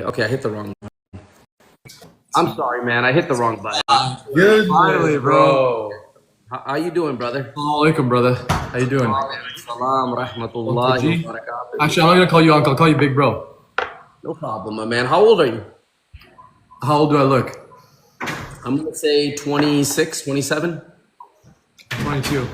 Okay, I hit the wrong button. I'm sorry, man. I hit the wrong button. Good. Finally, bro. How you doing, brother? Assalamualaikum, brother. How you doing? Salam, rahmatullahi wa barakatuh. Actually, I'm not gonna call you uncle. I'll call you big bro. No problem, my man. How old are you? How old do I look? I'm gonna say 26, 27. 22.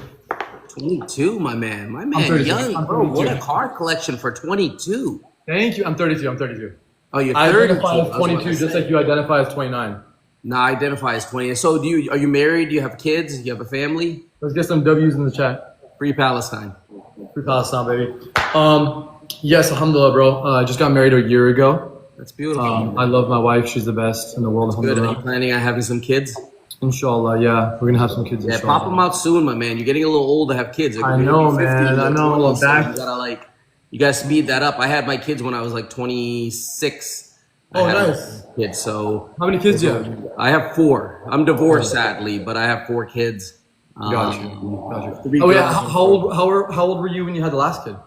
22, my man. My I'm man, 32. young, I'm bro. What 32. a car collection for 22. Thank you. I'm 32. I'm 32. Oh, you're I 32. identify as 22, just like you identify as 29. Nah, I identify as 20. So, are you married? Do you have kids? Do you have a family? Let's get some W's in the chat. Free Palestine. Free Palestine, baby. Yes, alhamdulillah, bro. I just got married a year ago. That's beautiful. I love my wife. She's the best in the world. Good. Are you planning on having some kids? Inshallah, yeah. We're gonna have some kids. Yeah, inshallah. pop them out soon, my man. You're getting a little old to have kids. I know, man. I know. 20, so Back. you gotta speed that up. I had my kids when I was like 26. Oh, nice. Kids. So how many kids do you have? I have 4. I'm divorced, sadly, but I have 4 kids. Got you. Oh yeah. How old were you when you had the last kid?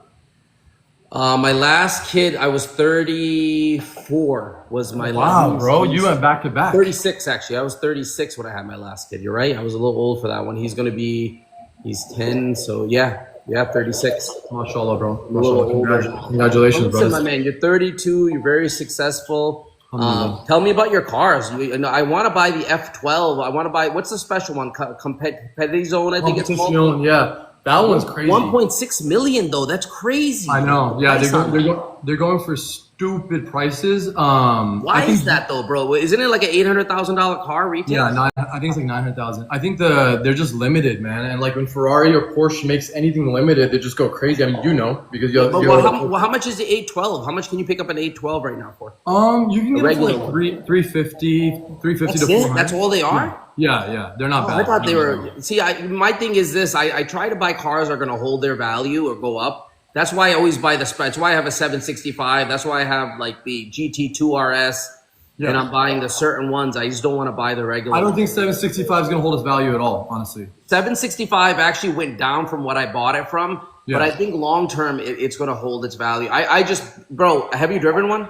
My last kid, I was 34. Was my wow, last? Bro, you went back to back. 36 actually. I was 36 when I had my last kid. You're right. I was a little old for that one. He's 10. So yeah, 36. MashaAllah, bro. A little older. Congratulations, bro. Listen, my man, you're 32. You're very successful. Tell me about your cars. I want to buy the F12. I want to buy, what's the special one? Competitive Zone, I think it's called. Yeah. That one's crazy. 1.6 million though. That's crazy. I know. Yeah, they're going for stupid prices. Why is that though, bro? Isn't it like an $800,000 car retail? Yeah, I think it's like 900,000. I think they're just limited, man. And like when Ferrari or Porsche makes anything limited, they just go crazy. I mean, because how much is the 812? How much can you pick up an 812 right now for? You can get it for like 350 to 400. That's all they are? Yeah, they're not bad. I thought they were. See, my thing is this: I try to buy cars that are going to hold their value or go up. That's why I always buy that's why I have a 765. That's why I have like the GT2 RS, and I'm buying the certain ones. I just don't want to buy the regular. I don't think 765 is going to hold its value at all, honestly. 765 actually went down from what I bought it from, but I think long term it's going to hold its value. Bro, have you driven one?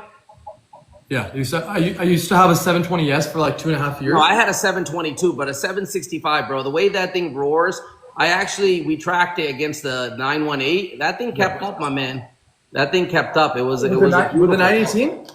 Yeah, I used to have a 720S for like 2.5 years. No, I had a 722, but a 765, bro. The way that thing roars, we tracked it against the 918. That thing kept up, my man. That thing kept up. With the 918?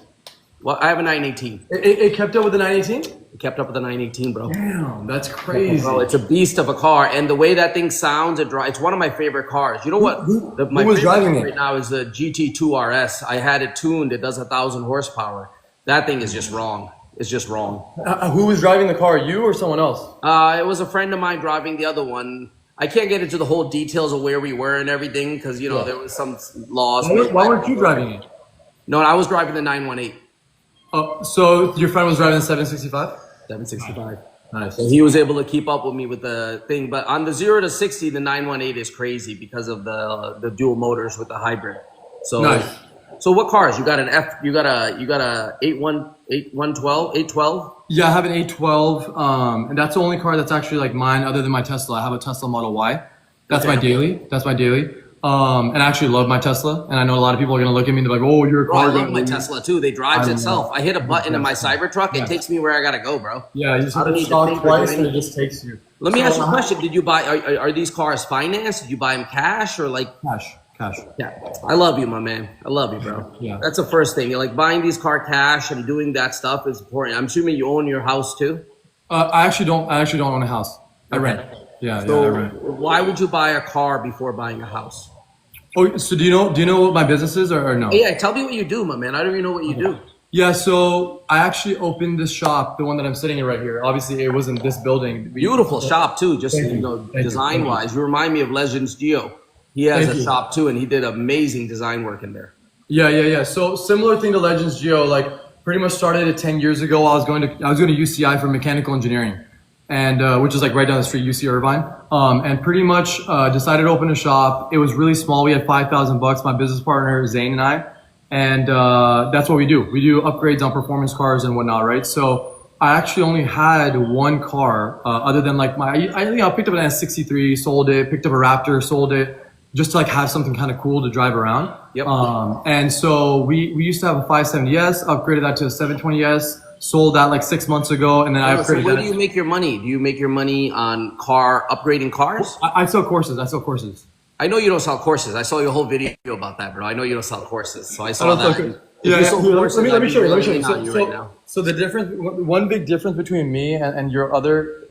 Well, I have a 918. It kept up with the 918? It kept up with the 918, bro. Damn, that's crazy. Bro, it's a beast of a car, and the way that thing sounds, it's one of my favorite cars. You know what? Who was driving it right now is the GT2 RS. I had it tuned. It does 1,000 horsepower. That thing is just wrong. It's just wrong. Who was driving the car, you or someone else? It was a friend of mine driving the other one. I can't get into the whole details of where we were and everything because, there was some laws. Why weren't you driving it? No, I was driving the 918. So your friend was driving the 765? 765. Nice. So he was able to keep up with me with the thing. But on the 0 to 60, the 918 is crazy because of the dual motors with the hybrid. So nice. So what cars? You got an F, you got a 812? Yeah, I have an 812. And that's the only car that's actually like mine other than my Tesla. I have a Tesla Model Y. That's my daily. And I actually love my Tesla. And I know a lot of people are going to look at me and they're like, oh, you're a car guy. I love my Tesla too. They drives itself. I hit a button in my Cybertruck. It takes me where I got to go, bro. Yeah, you just hit the stop twice and it just takes you. Let me ask you a question. Did you buy, are these cars financed? Did you buy them cash or like? Cash. Yeah. I love you, my man. I love you, bro. Yeah. That's the first thing. You're like buying these car cash and doing that stuff is important. I'm assuming you own your house too? I actually don't own a house. I rent. Yeah, I rent. Why would you buy a car before buying a house? Oh, so do you know what my business is or no? Yeah, tell me what you do, my man. I don't even know what you do. Yeah, so I actually opened this shop, the one that I'm sitting in right here. Obviously, it wasn't this building. Beautiful shop too, just design-wise. You remind me of Legends Geo. He has a shop too, and he did amazing design work in there. Yeah. So similar thing to Legends Geo, like pretty much started it 10 years ago. I was going to UCI for mechanical engineering, and which is like right down the street, UC Irvine. And pretty much decided to open a shop. It was really small. We had $5,000. My business partner Zayn and I, and that's what we do. We do upgrades on performance cars and whatnot, right? So I actually only had one car, other than like I picked up an S63, sold it. Picked up a Raptor, sold it. just to like have something kind of cool to drive around. Yep. And so we used to have a 570S, upgraded that to a 720S, sold that like 6 months ago, and then I upgraded So where that. do you make your money? Do you make your money on upgrading cars? I sell courses. I sell courses. I know you don't sell courses. I saw your whole video about that, bro. I know you don't sell courses, so I saw that. Okay. If Yeah, you sold courses, let me I'd show be you. Let me show really you. on you right now. So the difference, one big difference between me and your other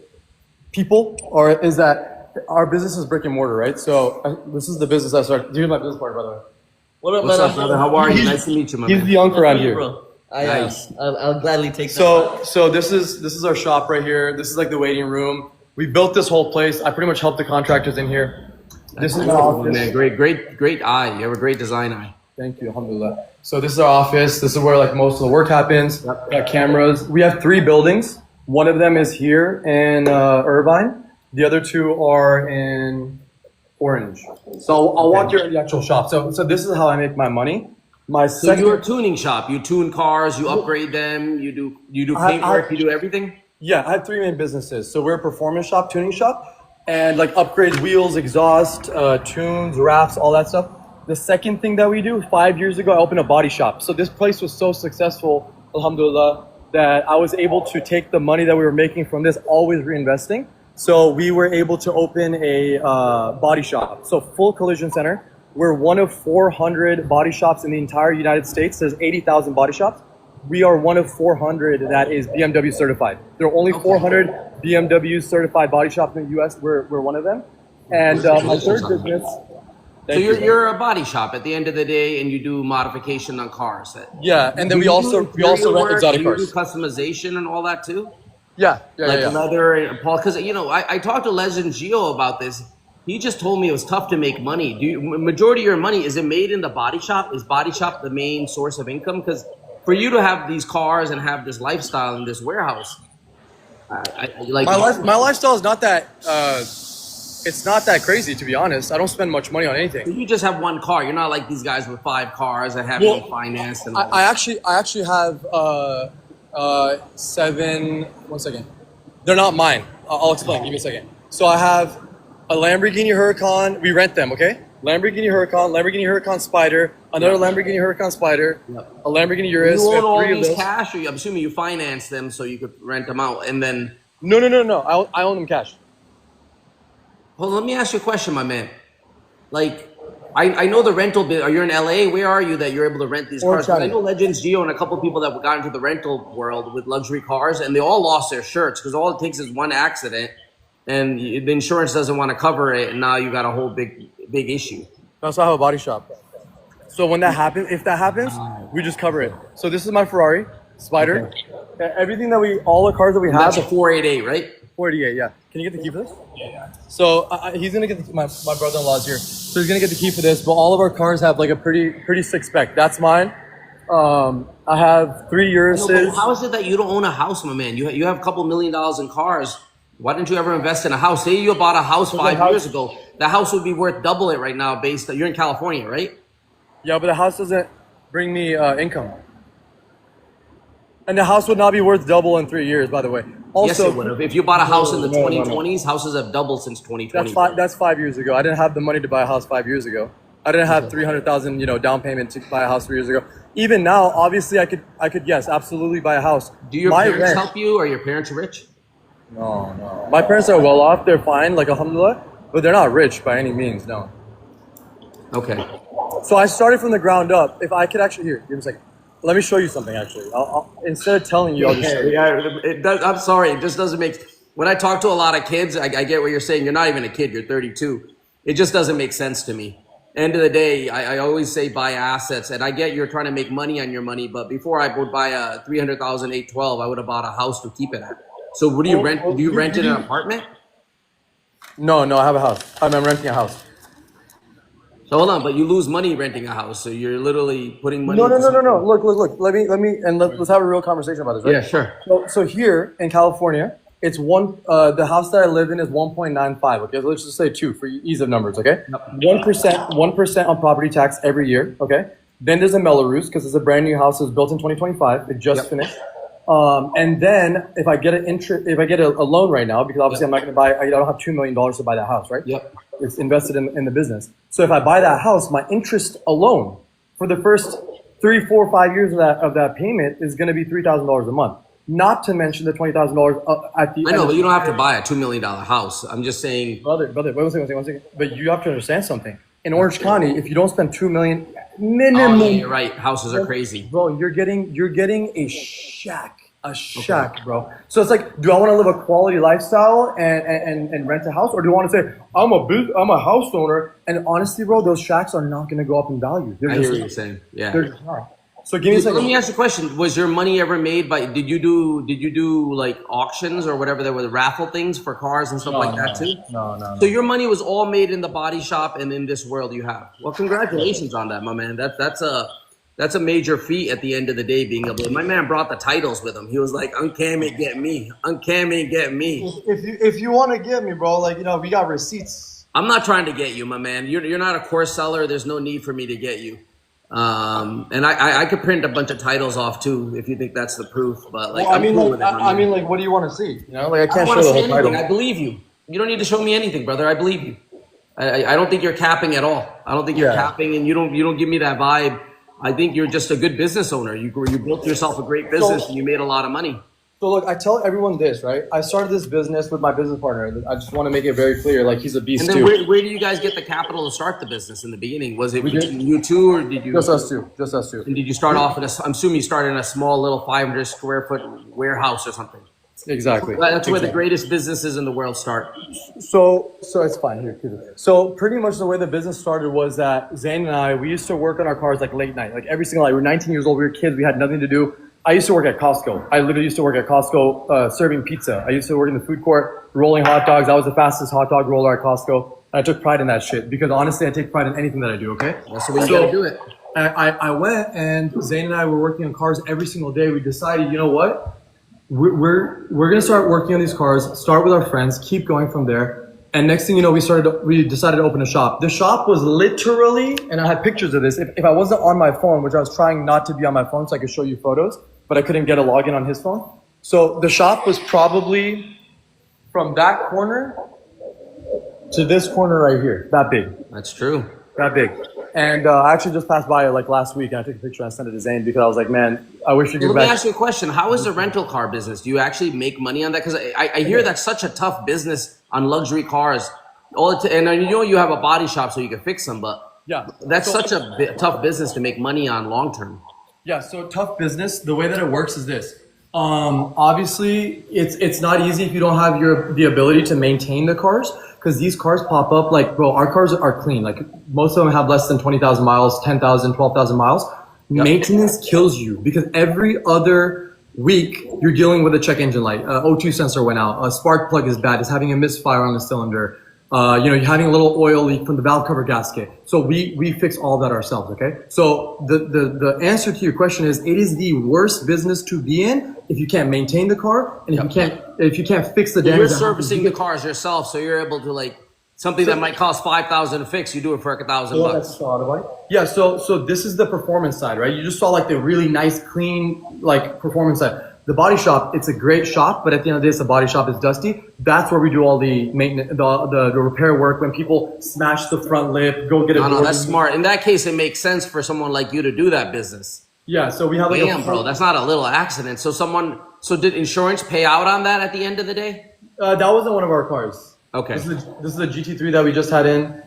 people, is that our business is brick and mortar, right? So this is the business I started. Here's my business partner, by the way. What's up, brother? How are you? Nice to meet you, my He's man. the uncle around here. Bro, Nice. I'll gladly take that. So this is our shop right here. This is like the waiting room. We built this whole place. I pretty much helped the contractors in here. This is my office. Man, great eye. You have a great design eye. Thank you, alhamdulillah. So this is our office. This is where like most of the work happens. Yep. We got cameras. We have 3 buildings. One of them is here in Irvine. The other 2 are in Orange. So I'll walk you in the actual shop. So this is how I make my money. So you're a tuning shop. You tune cars. You upgrade them. You do paint work. You do everything. Yeah, I have 3 main businesses. So we're a performance shop, tuning shop, and like upgrades, wheels, exhaust, tunes, wraps, all that stuff. The second thing that we do, 5 years ago, I opened a body shop. So this place was so successful, alhamdulillah, that I was able to take the money that we were making from this, always reinvesting. So we were able to open a body shop. So full collision center. We're one of 400 body shops in the entire United States. There's 80,000 body shops. We are one of 400 that is BMW certified. There are only 400 BMW certified body shops in the US. We're one of them. And my third business. So you're a body shop at the end of the day, and you do modification on cars. Yeah, and then we also rent exotic cars. Do you do customization and all that too? Yeah. Leather and Paul, because I talked to Legend Gio about this. He just told me it was tough to make money. Majority of your money, is it made in the body shop? Is body shop the main source of income? Because for you to have these cars and have this lifestyle in this warehouse, my lifestyle is not that. It's not that crazy, to be honest. I don't spend much money on anything. You just have one car. You're not like these guys with 5 cars that have no finance. And I actually have 7. 1 second. They're not mine. I'll explain. Give me a second. So I have a Lamborghini Huracan. We rent them, okay? Lamborghini Huracan Spider, another Lamborghini Huracan Spider, a Lamborghini Urus. You own all 3 of these those. cash, or I'm assuming you finance them so you could rent them out, and then. No. I own them cash. Well, let me ask you a question, my man. Like, I know the rental bit. Are you in LA? Where are you that you're able to rent these cars? 'Cause I know Legends Geo and a couple of people that got into the rental world with luxury cars, and they all lost their shirts because all it takes is one accident, and the insurance doesn't want to cover it, and now you got a whole big issue. That's why I have a body shop. So when that happens, if that happens, we just cover it. So this is my Ferrari Spider. Okay. Everything that all the cars that we have. That's a 488, right? 48, yeah. Can you get the key for this? Yeah. So he's gonna get my brother-in-law's here. So he's gonna get the key for this. But all of our cars have like a pretty sick spec. That's mine. I have 3 Uruses. How is it that you don't own a house, my man? You have a couple $1 million in cars. Why didn't you ever invest in a house? Say you bought a house 5 years ago. The house would be worth double it right now. You're in California, right? Yeah, but the house doesn't bring me income. And the house would not be worth double in 3 years, by the way. Also, yes, it would have. If you bought a house in the 2020s, houses have doubled since 2020. That's 5 years ago. I didn't have the money to buy a house 5 years ago. I didn't have 300,000, down payment to buy a house 3 years ago. Even now, obviously, I could yes, absolutely buy a house. Do your parents help you? Are your parents rich? No. My parents are well off. They're fine, like alhamdulillah, but they're not rich by any means. No. Okay. So I started from the ground up. If I could actually give me a second. Let me show you something. Actually, I'll instead of telling you, I'll just show you. Yeah, it does. I'm sorry, it just doesn't make. When I talk to a lot of kids, I get what you're saying. You're not even a kid. You're 32. It just doesn't make sense to me. End of the day, I always say buy assets, and I get you're trying to make money on your money. But before I would buy a 300,000 812, I would have bought a house to keep it at. So what do you rent? Do you rent in an apartment? No, I have a house. I'm renting a house. So hold on, but you lose money renting a house. So you're literally putting money. No. Look. Let's have a real conversation about this. Right? Yeah, sure. So here in California, it's the house that I live in is 1.95. Okay, so let's just say 2 for ease of numbers. Okay, 1% on property tax every year. Okay, then there's a Melrose because it's a brand new house. It was built in 2025. It just finished. And then if I get a loan right now, because obviously I'm not going to buy, I don't have $2 million to buy that house, right? Yep. It's invested in the business. So if I buy that house, my interest alone for the first 3, 4, 5 years of that payment is going to be $3,000 a month. Not to mention the $20,000 at the. I know, but you don't have to buy a $2 million house. I'm just saying, brother. Wait one second. But you have to understand something. In Orange County, if you don't spend $2 million minimum, oh, yeah, you're right. Houses are crazy, bro. You're getting a shack. Bro. So it's like, do I want to live a quality lifestyle and rent a house, or do I want to say I'm a house owner? And honestly, bro, those shacks are not going to go up in value. I hear what you're saying. Yeah. They're just not. So give me a second. Let me ask you a question. Was your money ever made by? Did you do like auctions or whatever? There were raffle things for cars and stuff like that too. No. So your money was all made in the body shop and in this world you have. Well, congratulations on that, my man. That's a major feat at the end of the day, being able to. My man brought the titles with him. He was like, "Uncam ain't get me. Uncam ain't get me." If you want to get me, bro, like, we got receipts. I'm not trying to get you, my man. You're not a course seller. There's no need for me to get you. And I could print a bunch of titles off too if you think that's the proof. But like, well, I mean, what do you want to see? Like, I can't show the whole title. I believe you. You don't need to show me anything, brother. I believe you. I don't think you're capping at all. I don't think you're capping, and you don't give me that vibe. I think you're just a good business owner. You built yourself a great business and you made a lot of money. So look, I tell everyone this, right? I started this business with my business partner. I just want to make it very clear, like, he's a beast too. And then where do you guys get the capital to start the business in the beginning? Was it you two, or did you? Just us two. And did you start off I'm assuming you started in a small little 500 square foot warehouse or something. Exactly. That's where the greatest businesses in the world start. So it's fine here. So pretty much the way the business started was that Zayn and I, we used to work on our cars like late night, like every single night. We were 19 years old. We were kids. We had nothing to do. I used to work at Costco. I literally used to work at Costco serving pizza. I used to work in the food court rolling hot dogs. I was the fastest hot dog roller at Costco. And I took pride in that shit because honestly, I take pride in anything that I do. Okay. That's the way you gotta do it. I went and Zayn and I were working on cars every single day. We decided, you know what? We're gonna start working on these cars, start with our friends, keep going from there. And next thing you know, we decided to open a shop. The shop was literally, and I had pictures of this. If I wasn't on my phone, which I was trying not to be on my phone so I could show you photos, but I couldn't get a login on his phone. So the shop was probably from that corner to this corner right here, that big. That's true. That big. And I actually just passed by it like last week, and I took a picture and I sent it to Zayn because I was like, man, I wish you could. Let me ask you a question. How is the rental car business? Do you actually make money on that? Because I hear that's such a tough business on luxury cars. And you have a body shop so you can fix them, but yeah, that's such a tough business to make money on long term. Yeah, so tough business. The way that it works is this. Obviously, it's not easy if you don't have the ability to maintain the cars. Because these cars pop up like, bro, our cars are clean. Like, most of them have less than 20,000 miles, 10,000, 12,000 miles. Yep. Maintenance kills you because every other week you're dealing with a check engine light. O2 sensor went out. A spark plug is bad. It's having a misfire on the cylinder. You're having a little oil leak from the valve cover gasket. So we fix all that ourselves, okay? So the answer to your question is, it is the worst business to be in if you can't maintain the car and if you can't fix the damage. You're servicing the cars yourself, so you're able to, like, something that might cost $5,000 to fix, you do it for $1,000. Yeah, so this is the performance side, right? You just saw like the really nice, clean, like, performance side. The body shop, it's a great shop, but at the end of the day, the body shop is dusty. That's where we do all the maintenance, the repair work. When people smash the front lip, go get it. No, that's smart. In that case, it makes sense for someone like you to do that business. Yeah, so we have like damn, bro, that's not a little accident. So did insurance pay out on that at the end of the day? That wasn't one of our cars. Okay. This is a GT3 that we just had in.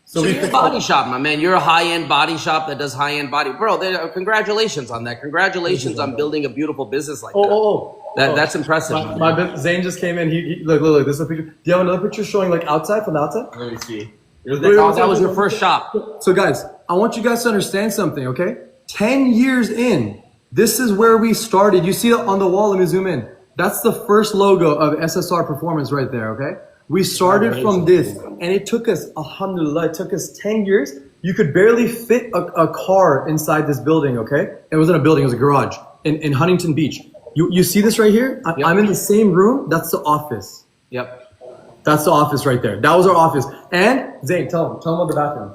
So you're a body shop, my man. You're a high-end body shop that does high-end body. Bro, congratulations on that. Congratulations on building a beautiful business like that. That's impressive. Zayn just came in. He look, this is a picture. Do you have another picture showing like outside, from the outside? Let me see. That was your first shop. So guys, I want you guys to understand something, okay? 10 years in, this is where we started. You see it on the wall. Let me zoom in. That's the first logo of SSR Performance right there, okay? We started from this, and it took us, alhamdulillah, it took us 10 years. You could barely fit a car inside this building, okay? It wasn't a building, it was a garage in Huntington Beach. You see this right here? Yep. I'm in the same room. That's the office. Yep. That's the office right there. That was our office. And Zayn, tell them about the bathroom.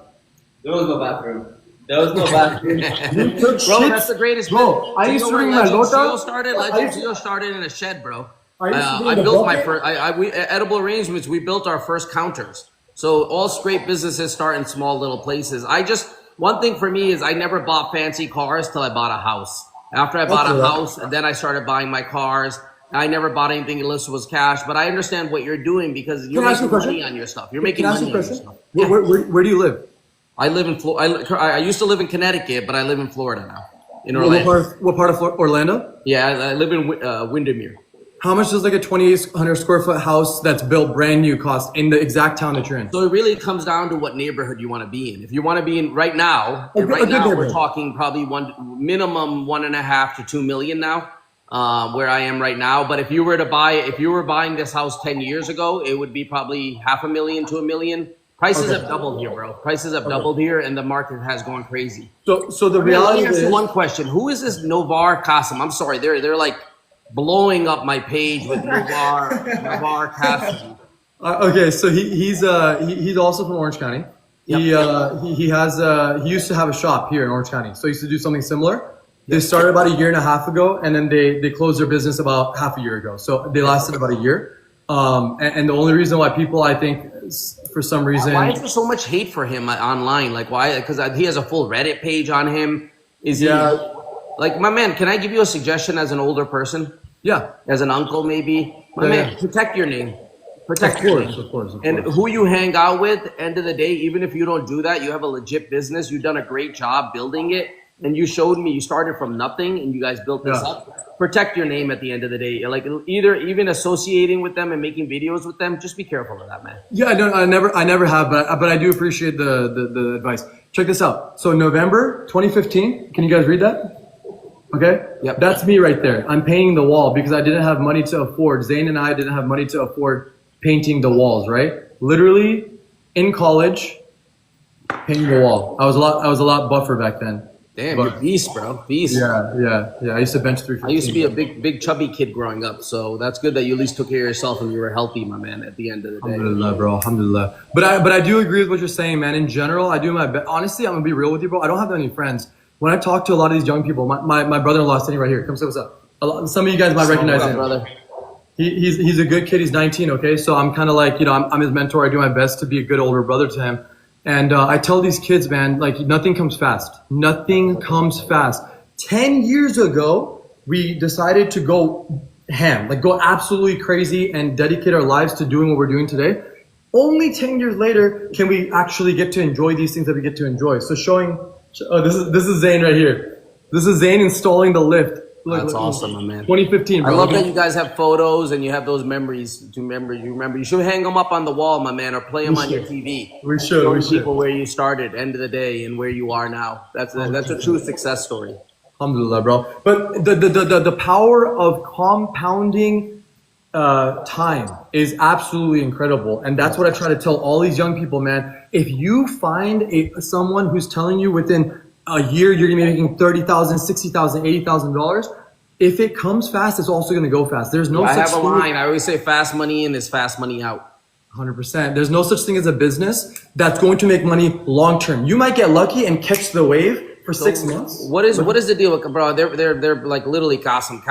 There was no bathroom. There was no bathroom. We took Bro, shits. that's the greatest. Bro, I used to bring my Legend lota. Gio started. Legend Gio started in a shed, bro. I built my first. We edible arrangements. We built our first counters. So all great businesses start in small little places. One thing for me is I never bought fancy cars till I bought a house. After I bought a house, and then I started buying my cars. I never bought anything unless it was cash. But I understand what you're doing because you're making money on your stuff. You're making money on your stuff. Where do you live? I live in Florida. I used to live in Connecticut, but I live in Florida now. In Orlando. What part of Florida? Orlando? Yeah, I live in Windermere. How much does like a 2,800 square foot house that's built brand new cost in the exact town that you're in? So it really comes down to what neighborhood you want to be in. If you want to be in right now, we're talking probably minimum 1.5 to 2 million now, where I am right now. But if you were buying this house 10 years ago, it would be probably $500,000 to $1 million. Prices have doubled here, bro. Prices have doubled here, and the market has gone crazy. So the reality let me ask is you one question: who is this Novar Qasim? I'm sorry, they're like blowing up my page with Novar Qasim. Okay, so he's also from Orange County. Yep. He used to have a shop here in Orange County, so he used to do something similar. They started about 1.5 years ago, and then they closed their business about half a year ago. So they lasted about a year. And the only reason why people, I think, for some reason, why is there so much hate for him online? Like, why? Because he has a full Reddit page on him. Like, my man, can I give you a suggestion as an older person? Yeah. As an uncle, maybe? My man, protect your name. Protect your name. Of course. And who you hang out with, end of the day, even if you don't do that, you have a legit business. You've done a great job building it. And you showed me you started from nothing and you guys built this up. Protect your name at the end of the day. Like, even associating with them and making videos with them, just be careful of that, man. Yeah, I never have, but I do appreciate the advice. Check this out. So November 2015, can you guys read that? Okay? Yep. That's me right there. I'm painting the wall because I didn't have money to afford. Zayn and I didn't have money to afford painting the walls, right? Literally in college, painting the wall. I was a lot buffer back then. Damn, you're beast, bro. Beast. Yeah. I used to bench 315. I used to be a big chubby kid growing up, so that's good that you at least took care of yourself and you were healthy, my man, at the end of the day. Alhamdulillah, bro. Alhamdulillah. But I do agree with what you're saying, man. In general, I do my best. Honestly, I'm gonna be real with you, bro. I don't have that many friends. When I talk to a lot of these young people, my brother-in-law sitting right here. Come say what's up. Some of you guys might recognize him. Brother. He's a good kid. He's 19, okay? So I'm kind of like, I'm his mentor. I do my best to be a good older brother to him. And I tell these kids, man, like, nothing comes fast. Nothing comes fast. 10 years ago, we decided to go ham, like go absolutely crazy and dedicate our lives to doing what we're doing today. Only 10 years later can we actually get to enjoy these things that we get to enjoy. So this is Zayn right here. This is Zayn installing the lift. That's awesome, my man. 2015, bro. I love that you guys have photos and you have those memories to remember. You should hang them up on the wall, my man, or play them on your TV. We should. Show people where you started, end of the day, and where you are now. That's a true success story. Alhamdulillah, bro. But the power of compounding time is absolutely incredible, and that's what I try to tell all these young people, man. If you find someone who's telling you within a year you're gonna be making $30,000, $60,000, $80,000. If it comes fast, it's also gonna go fast. There's no. I have a line. I always say, "Fast money in is fast money out." 100%. There's no such thing as a business that's going to make money long term. You might get lucky and catch the wave for 6 months. What is the deal with, bro? They're like literally Qasim.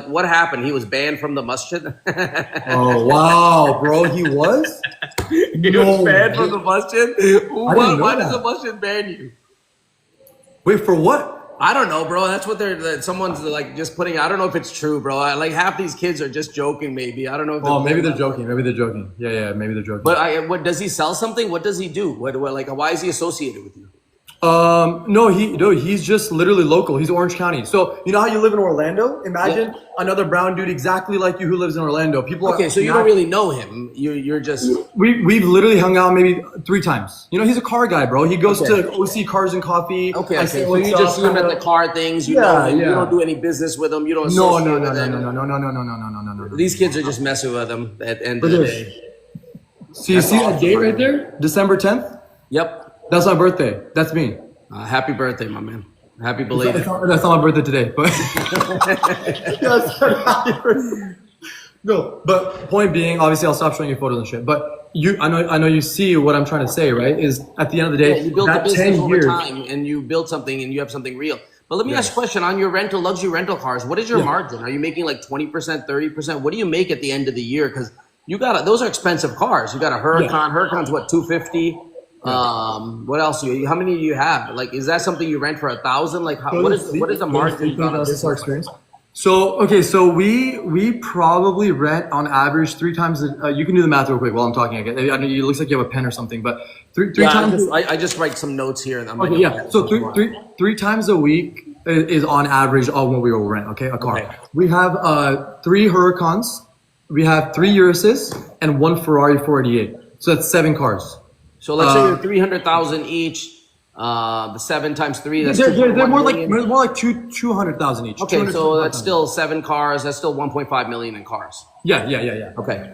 What happened? He was banned from the masjid. Oh wow, bro, he was. He was banned from the masjid. Why does the masjid ban you? Wait, for what? I don't know, bro. That's what someone's like just putting. I don't know if it's true, bro. Like half these kids are just joking. Maybe I don't know. If maybe they're joking. Maybe they're joking. Yeah, maybe they're joking. But what does he sell something? What does he do? Why is he associated with you? No, he's just literally local. He's Orange County. So you know how you live in Orlando? Imagine another brown dude exactly like you who lives in Orlando. So you don't really know him. You're just we've literally hung out maybe 3 times. You know, he's a car guy, bro. He goes to OC Cars and Coffee. Okay. So you just see him at the car things. You know him. You don't do any business with him. You don't. No. These kids are just messing with him at the end of the day. So you see that date right there, December 10th? Yep. That's my birthday. That's me. Happy birthday, my man. Happy belated. That's not my birthday today, but no. But point being, obviously, I'll stop showing you photos and shit. But I know you see what I'm trying to say, right? Is at the end of the day, Yeah, you built a that business 10 over years. time, and you built something, and you have something real. But let me ask a question on your luxury rental cars. What is your margin? Are you making like 20%, 30%? What do you make at the end of the year? Because those are expensive cars. You got a Huracan. Yeah. Huracan's what, 250? What else how many do you have? Like, is that something you rent for 1,000? Like, what is the margin on a SSR business? experience? So okay, so we probably rent on average 3 times. You can do the math real quick while I'm talking. I know it looks like you have a pen or something, but three Yeah, times. I just write some notes here. And I'm Okay, yeah. So three times a week is on average all what we will rent. Okay, a car. Okay. We have 3 Huracans, we have 3 Urises, and 1 Ferrari 488. So that's 7 cars. So let's say you're 300,000 each. The 7 times 3. That's They're more like million. 200,000 each. Okay, so that's still 7 cars. That's still 1.5 million in cars. Yeah. Okay.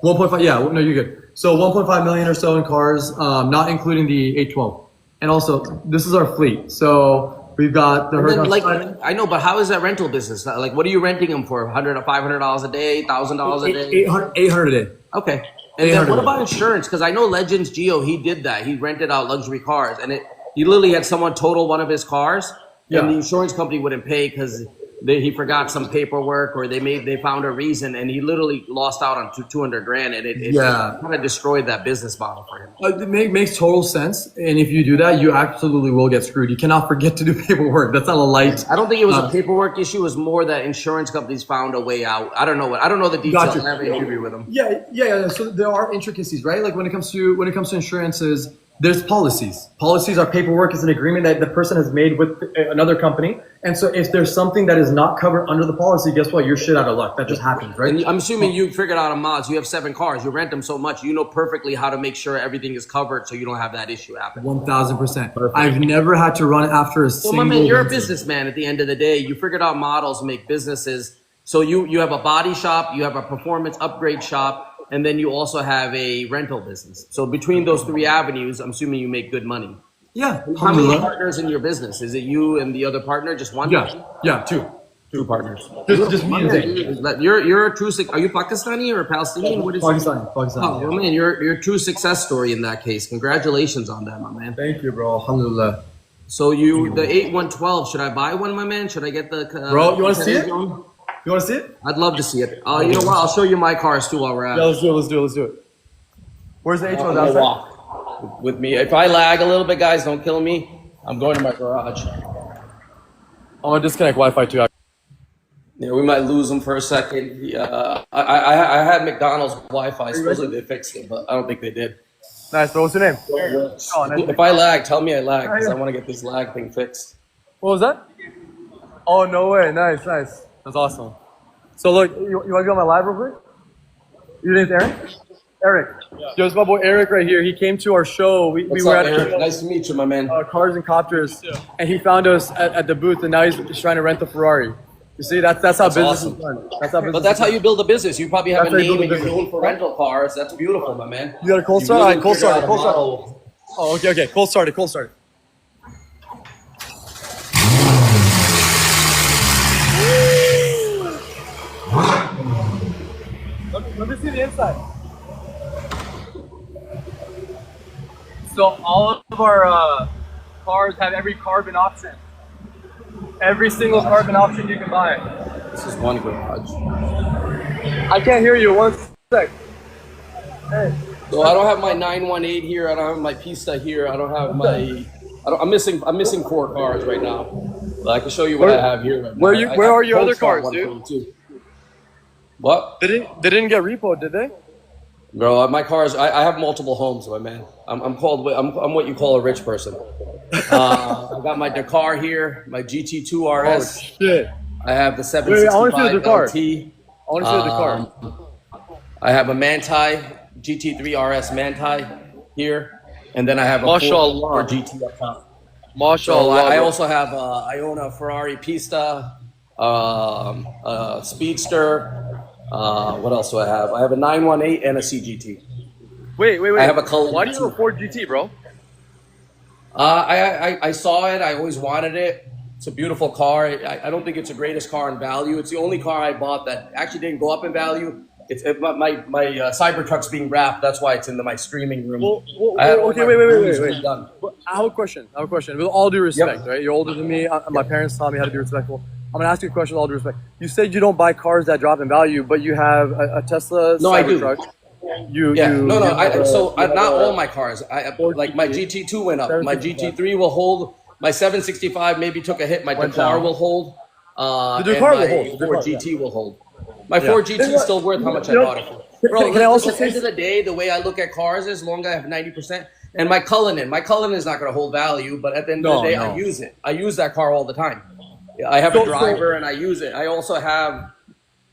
1.5. Yeah, no, you're good. So 1.5 million or so in cars, not including the 812. And also, this is our fleet. So we've got the And then, Huracan. like, I know, but how is that rental business? Like, what are you renting them for? $100 or $500 a day, $1,000 a day? 800 a day. Okay. And then what about insurance? Because I know Legends Geo, he did that. He rented out luxury cars, and he literally had someone total one of his cars, and the insurance company wouldn't pay because he forgot some paperwork or they found a reason, and he literally lost out on 200 grand, and it kind of destroyed that business model for him. It makes total sense, and if you do that, you absolutely will get screwed. You cannot forget to do paperwork. That's not a light. I don't think it was a paperwork issue. It was more that insurance companies found a way out. I don't know the details. Gotcha. I have an interview with them. Yeah. So there are intricacies, right? Like when it comes to insurances, there's policies. Policies are paperwork. Is an agreement that the person has made with another company. And so if there's something that is not covered under the policy, guess what? You're shit out of luck. That just happens, right? And I'm assuming you figured out a mods. You have 7 cars. You rent them so much. You know perfectly how to make sure everything is covered so you don't have that issue happen. 1,000%. I've never had to run after a single. Well, my man, you're a businessman at the end of the day. You figured out models, make businesses. So you have a body shop, you have a performance upgrade shop, and then you also have a rental business. So between those 3 avenues, I'm assuming you make good money. Yeah. How many partners in your business? Is it you and the other partner? Just one? Yeah. 2. 2 partners. Just me and Zayn. You're a true. Are you Pakistani or Palestinian? What is Pakistani. Oh, well, man, you're a true success story in that case. Congratulations on that, my man. Thank you, bro. Alhamdulillah. So the 8112, should I buy one, my man? Should I get the Bro, you want to see it? You want to see it? I'd love to see it. You know what? I'll show you my cars too while we're at it. Yeah, let's do it. Where's the H1 outside? Walk with me. If I lag a little bit, guys, don't kill me. I'm going to my garage. I'm gonna disconnect Wi-Fi too. Yeah, we might lose them for a second. I had McDonald's Wi-Fi. Supposedly they fixed it, but I don't think they did. Nice, bro. What's your name? If I lag, tell me I lag because I want to get this lag thing fixed. What was that? Oh, no way. Nice. That's awesome. So look, you want to go on my live real quick? Your name's Aaron? Eric. Yo, it's my boy Eric right here. He came to our show. We were up, at Eric? Nice to meet you, my man. Cars and Copters, and he found us at the booth, and now he's trying to rent the Ferrari. You see, that's how business is done. That's how you build a business. You probably have That's a how you name build a and you're business. known for rental cars. That's beautiful, my man. You got a cold start? All right, cold start. Oh, okay. Cold started. Let me see the inside. So all of our cars have every carbon option. Every single carbon option you can buy. This is one garage. I can't hear you. One sec. Hey. So I don't have my 918 here. I don't have my Pista here. I don't have my. I'm missing 4 cars right now. But I can show you what I have here. Right now. Where are your other cars, dude? What? They didn't get repoed, did they? Bro, my cars. I have multiple homes, my man. I'm what you call a rich person. I got my Dakar here, my GT2 RS. Oh shit! I have the 765 Wait, I want to see the Dakar. LT. I want to see the Dakar. I have a Manti GT3 RS Manti here, and then I have a Mashallah. 4 GT up top. Mashallah. So I also have I own a Ferrari Pista, Speedster. What else do I have? I have a 918 and a CGT. Wait. I have a color. Why do you have a Ford GT, bro? I saw it. I always wanted it. It's a beautiful car. I don't think it's the greatest car in value. It's the only car I bought that actually didn't go up in value. my Cybertruck's being wrapped. That's why it's in my streaming room. Okay, wait. I have a question. With all due respect, right? You're older than me. My parents taught me how to be respectful. I'm gonna ask you a question with all due respect. You said you don't buy cars that drop in value, but you have a Tesla Cybertruck. Not all my cars. Like my GT2 went up. My GT3 will hold. My 765 maybe took a hit. My Dakar will hold. The Dakar will hold. Ford GT will hold. My Ford GT is still worth how much I bought it for. Bro, at the end of the day, the way I look at cars is, as long as I have 90%, and my Cullinan is not going to hold value, but at the end of the day, I use it. I use that car all the time. I have a driver and I use it. I also have,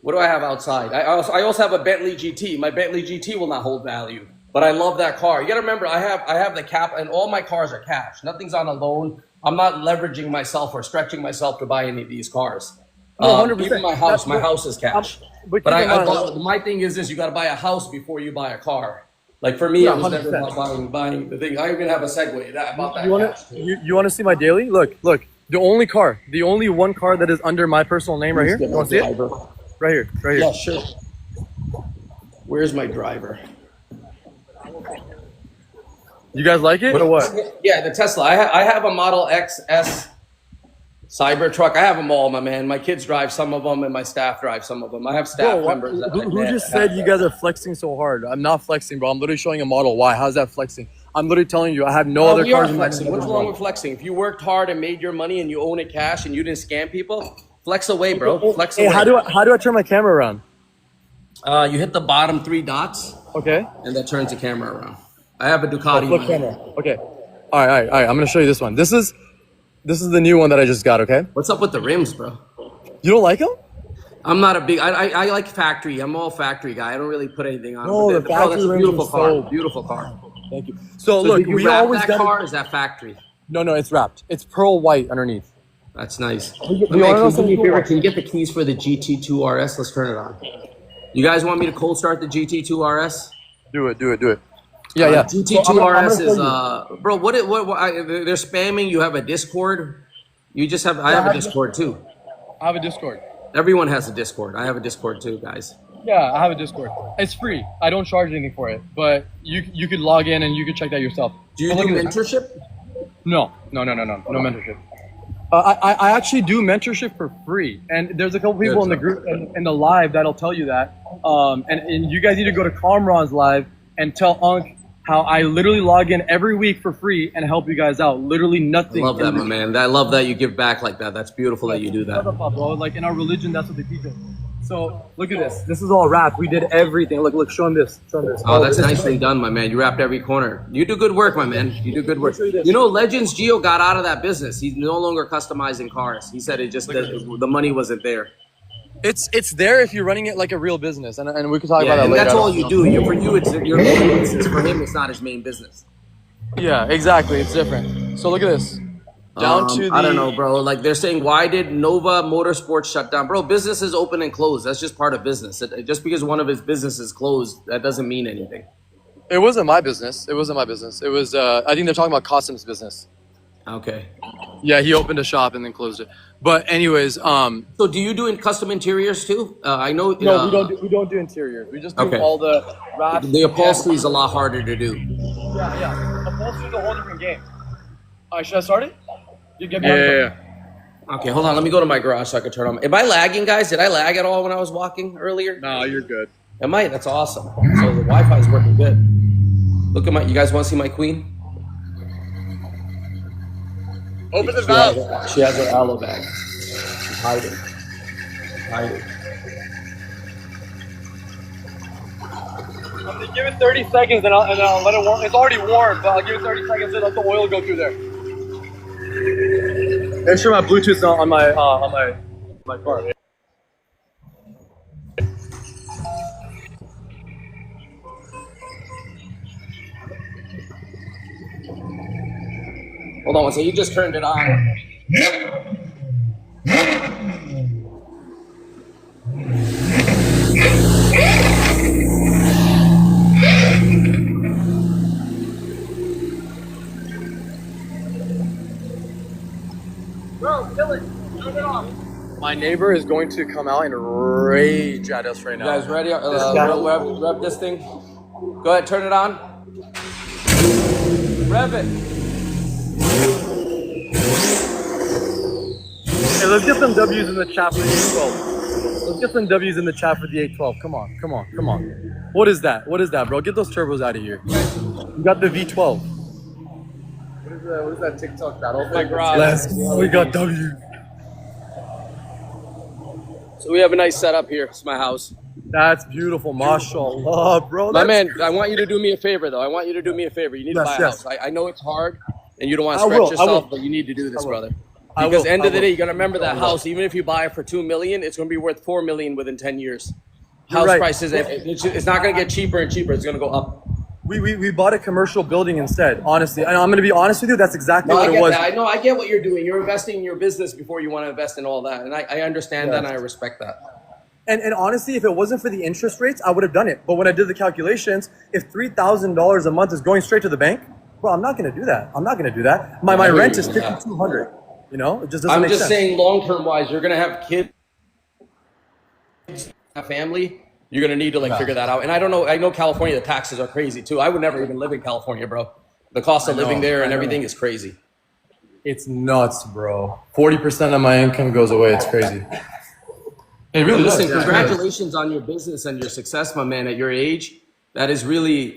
what do I have outside? I also have a Bentley GT. My Bentley GT will not hold value, but I love that car. You got to remember, I have the cap, and all my cars are cash. Nothing's on a loan. I'm not leveraging myself or stretching myself to buy any of these cars. 100%. Even my house is cash. But my thing is this: you got to buy a house before you buy a car. Like for me, I was never about buying the thing. I even have a Segway. I bought that. You want to see my daily? Look. The only one car that is under my personal name right here. You want to see it? Right here. Yeah, sure. Where's my driver? You guys like it or what? Yeah, the Tesla. I have a Model XS Cybertruck. I have them all, my man. My kids drive some of them, and my staff drive some of them. I have staff members. Who just said you guys are flexing so hard? I'm not flexing, bro. I'm literally showing a Model Y. How's that flexing? I'm literally telling you, I have no other cars in flexing. What's wrong with flexing? If you worked hard and made your money and you own it cash and you didn't scam people, flex away, bro. Flex away. How do I turn my camera around? You hit the bottom 3 dots. Okay. And that turns the camera around. I have a Ducati. Flip camera. Okay. All right. I'm gonna show you this one. This is the new one that I just got. Okay. What's up with the rims, bro? You don't like them? I'm not a big. I like factory. I'm all factory guy. I don't really put anything on. No, the factory rims beautiful car. so beautiful car. Thank you. So look, did you we wrap always that car. Is that factory? No, it's wrapped. It's pearl white underneath. That's nice. Can you get the keys for the GT2 RS? Let's turn it on. You guys want me to cold start the GT2 RS? Do it. Yeah. GT2 RS is bro. What they're spamming. You have a Discord. You just have. I have a Discord too. I have a Discord. Everyone has a Discord. I have a Discord too, guys. Yeah, I have a Discord. It's free. I don't charge anything for it, but you could log in and you could check that yourself. Do you do mentorship? No mentorship. I actually do mentorship for free, and there's a couple people in the group in the live that'll tell you that. And you guys need to go to Kamran's live and tell Unc how I literally log in every week for free and help you guys out. Literally nothing. I love that, my man. I love that you give back like that. That's beautiful that you do that. Like in our religion, that's what they teach us. So look at this. This is all wrapped. We did everything. Look, show him this. Oh, that's nicely done, my man. You wrapped every corner. You do good work, my man. You do good work. You know, Legends Gio got out of that business. He's no longer customizing cars. He said it just the money wasn't there. It's there if you're running it like a real business, and we can talk about that later. That's all you do. For you, it's your main business. For him, it's not his main business. Yeah, exactly. It's different. So look at this. Down to the... I don't know, bro. Like they're saying, why did Nova Motorsports shut down? Bro, businesses open and close. That's just part of business. Just because one of his businesses closed, that doesn't mean anything. It wasn't my business. It was, I think they're talking about Qasim's business. Okay. Yeah, he opened a shop and then closed it. But anyways, so do you do custom interiors too? I know. No, we don't do interiors. We just do all the wraps. The upholstery is a lot harder to do. Yeah. Upholstery is a whole different game. Should I start it? Yeah. Okay, hold on. Let me go to my garage so I can turn on. Am I lagging, guys? Did I lag at all when I was walking earlier? No, you're good. Am I? That's awesome. So the Wi-Fi is working good. Look at you guys want to see my queen? Open the valve. She has her aloe bag. She's hiding. I'm gonna give it 30 seconds and I'll let it warm. It's already warm, but I'll give it 30 seconds and let the oil go through there. Make sure my Bluetooth's not on my car. Hold on, so you just turned it on. Bro, kill it. Turn it off. My neighbor is going to come out and rage at us right now. You guys ready? Rev this thing. Go ahead, turn it on. Rev it. Hey, let's get some W's in the chat for the 812. Let's get some W's in the chat for the 812. Come on, come on, come on. What is that? What is that, bro? Get those turbos out of here. You got the V12. What is that TikTok battle? My garage. Let's go. We got W. So we have a nice setup here. It's my house. That's beautiful, mashallah, bro. My man, I want you to do me a favor, though. I want you to do me a favor. You need to buy a house. I know it's hard, and you don't want to stretch yourself, but you need to do this, brother. Because end of the day, you got to remember that house. Even if you buy it for $2 million, it's going to be worth $4 million within 10 years. House prices, it's not going to get cheaper and cheaper. It's going to go up. We bought a commercial building instead, honestly. And I'm going to be honest with you, that's exactly what it was. I know, I get what you're doing. You're investing in your business before you want to invest in all that. And I understand that, and I respect that. And honestly, if it wasn't for the interest rates, I would have done it. But when I did the calculations, if $3,000 a month is going straight to the bank, well, I'm not going to do that. I'm not going to do that. My rent is $5,200. You know, it just doesn't make sense. I'm just saying, long-term wise, you're going to have kids, a family. You're going to need to figure that out. And I don't know. I know California, the taxes are crazy too. I would never even live in California, bro. The cost of living there and everything is crazy. It's nuts, bro. 40% of my income goes away. It's crazy. Hey, really, listen, congratulations on your business and your success, my man, at your age. That is really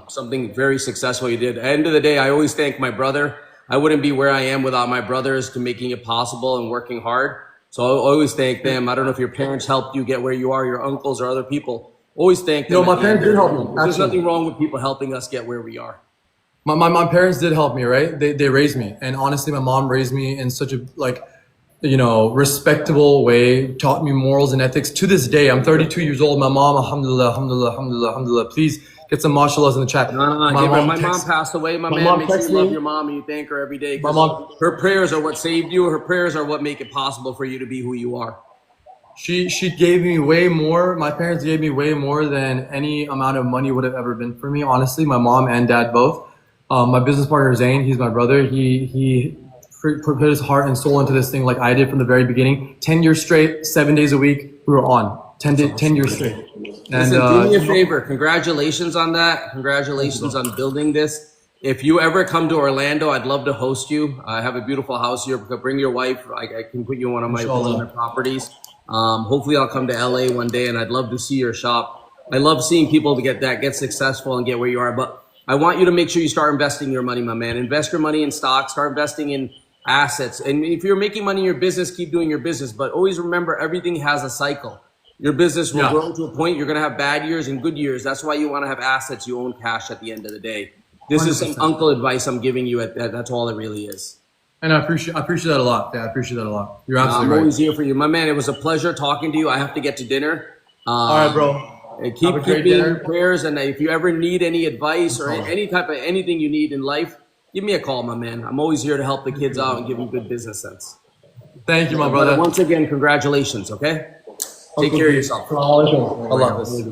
something very successful you did. At the end of the day, I always thank my brother. I wouldn't be where I am without my brothers to making it possible and working hard. So I always thank them. I don't know if your parents helped you get where you are, your uncles or other people. Always thank them. No, my parents did help me. There's nothing wrong with people helping us get where we are. My parents did help me, right? They raised me. And honestly, my mom raised me in such a, respectable way, taught me morals and ethics. To this day, I'm 32 years old. My mom, alhamdulillah, please get some mashallahs in the chat. My mom passed away, my man. Make sure you love your mom and you thank her every day. Her prayers are what saved you. Her prayers are what make it possible for you to be who you are. She gave me way more. My parents gave me way more than any amount of money would have ever been for me, honestly. My mom and dad both. My business partner, Zayn, he's my brother. He put his heart and soul into this thing like I did from the very beginning. 10 years straight, 7 days a week, we were on. 10 years straight. Listen, do me a favor. Congratulations on that. Congratulations on building this. If you ever come to Orlando, I'd love to host you. I have a beautiful house here. Bring your wife. I can put you on one of my properties. Hopefully I'll come to LA one day and I'd love to see your shop. I love seeing people to get successful and get where you are. But I want you to make sure you start investing your money, my man. Invest your money in stocks, start investing in assets. And if you're making money in your business, keep doing your business. But always remember, everything has a cycle. Your business will grow to a point. You're going to have bad years and good years. That's why you want to have assets. You own cash at the end of the day. This 100%. Is some uncle advice I'm giving you. That's all it really is. And I appreciate that a lot. Yeah, I appreciate that a lot. You're absolutely right. I'm always here for you. My man, it was a pleasure talking to you. I have to get to dinner. All right, bro. Keep me in your prayers. And if you ever need any advice or any type of anything you need in life, give me a call, my man. I'm always here to help the kids out and give them good business sense. Thank you, my brother. Once again, congratulations, okay? Take care of yourself. Allah Hafiz.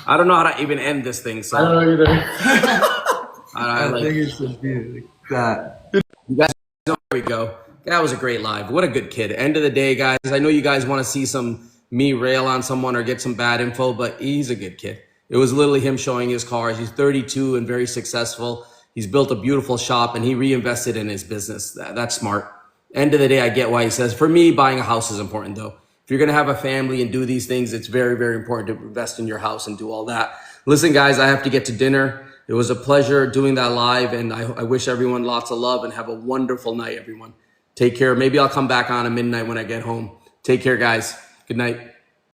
I don't know how to even end this thing. So. I don't know either. I think it should be like that. You guys, there we go. That was a great live. What a good kid. End of the day, guys. I know you guys want to see me rail on someone or get some bad info, but he's a good kid. It was literally him showing his cars. He's 32 and very successful. He's built a beautiful shop and he reinvested in his business. That's smart. End of the day, I get why he says, for me, buying a house is important though. If you're going to have a family and do these things, it's very, very important to invest in your house and do all that. Listen, guys, I have to get to dinner. It was a pleasure doing that live, and I wish everyone lots of love and have a wonderful night, everyone. Take care. Maybe I'll come back on at midnight when I get home. Take care, guys. Good night.